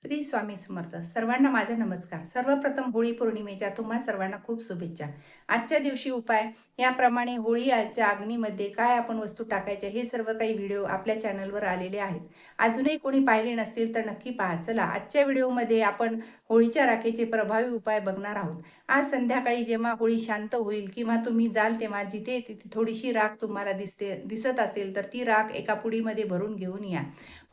श्री स्वामी समर्थ. सर्वांना माझा नमस्कार. सर्वप्रथम होळी पौर्णिमेच्या तुम्हा सर्वांना खूप शुभेच्छा. आजच्या दिवशी उपाय याप्रमाणे होळीच्या अग्नीमध्ये काय आपण वस्तू टाकायच्या हे सर्व काही व्हिडिओ आपल्या चॅनलवर आलेले आहेत. अजूनही कोणी पाहिले नसतील तर नक्की पहा. चला आजच्या व्हिडिओमध्ये आपण होळीच्या राखेचे प्रभावी उपाय बघणार आहोत. आज संध्याकाळी जेव्हा होळी शांत होईल किंवा तुम्ही जाल तेव्हा जिथे तिथे थोडीशी राख तुम्हाला दिसत असेल तर ती राख एका पुडीमध्ये भरून घेऊन या.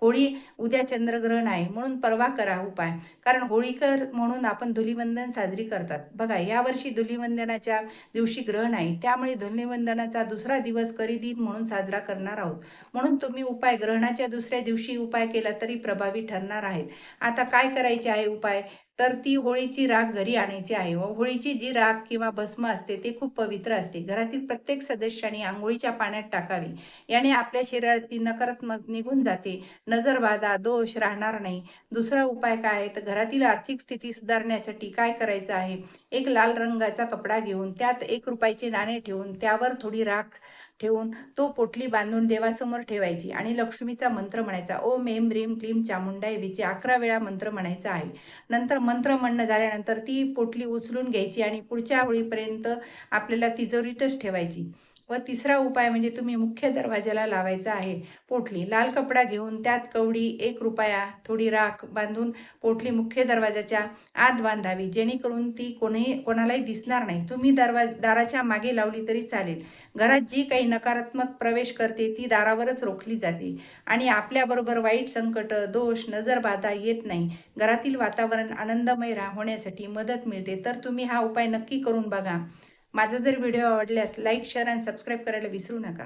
होळी उद्या चंद्रग्रहण आहे म्हणून परवा करा उपाय. कारण होळीकर म्हणून आपण धुलीवंदन साजरी करतात. बघा यावर्षी धुलीवंदनाच्या दिवशी ग्रहण आहे, त्यामुळे धुलीवंदनाचा दुसरा दिवस करी दिन म्हणून साजरा करणार आहोत. म्हणून तुम्ही उपाय ग्रहणाच्या दुसऱ्या दिवशी उपाय केला तरी प्रभावी ठरणार आहेत. आता काय करायचे आहे उपाय? तर ती होळीची राख घरी आणायची आहे व होळीची जी राख किंवा भस्म असते ते खूप पवित्र असते. घरातील प्रत्येक सदस्याने आंघोळीच्या पाण्यात टाकावी. याने आपल्या शरीरातील नकारात्मक निघून जाते. नजरबाधा, दोष राहणार नाही. दुसरा उपाय काय आहे तर घरातील आर्थिक स्थिती सुधारण्यासाठी काय करायचं आहे? एक लाल रंगाचा कपडा घेऊन त्यात ₹1 नाणे ठेवून त्यावर थोडी राख ठेवून तो पोटली बांधून देवासमोर ठेवायची आणि लक्ष्मीचा मंत्र म्हणायचा. ओम ऐं ह्रीं क्लीं चामुंडाय विचे 11 वेळा मंत्र म्हणायचा आहे. नंतर मंत्र म्हणणं झाल्यानंतर ती पोटली उचलून घ्यायची आणि पुढच्या होळीपर्यंत आपल्याला तिजोरीतच ठेवायची. व तिसरा उपाय म्हणजे तुम्ही मुख्य दरवाजाला लावायचा आहे पोटली. लाल कपडा घेऊन त्यात कवडी, ₹1, थोडी राख बांधून पोटली मुख्य दरवाजाच्या आत बांधावी, जेणेकरून ती कोणालाही दिसणार नाही. तुम्ही दाराच्या मागे लावली तरी चालेल. घरात जी काही नकारात्मक प्रवेश करते ती दारावरच रोखली जाते आणि आपल्याबरोबर वाईट संकट, दोष, नजरबाधा येत नाही. घरातील वातावरण आनंदमय होण्यासाठी मदत मिळते. तर तुम्ही हा उपाय नक्की करून बघा. माझा जर व्हिडिओ आवडल्यास लाईक, शेअर आणि सबस्क्राईब करायला विसरू नका.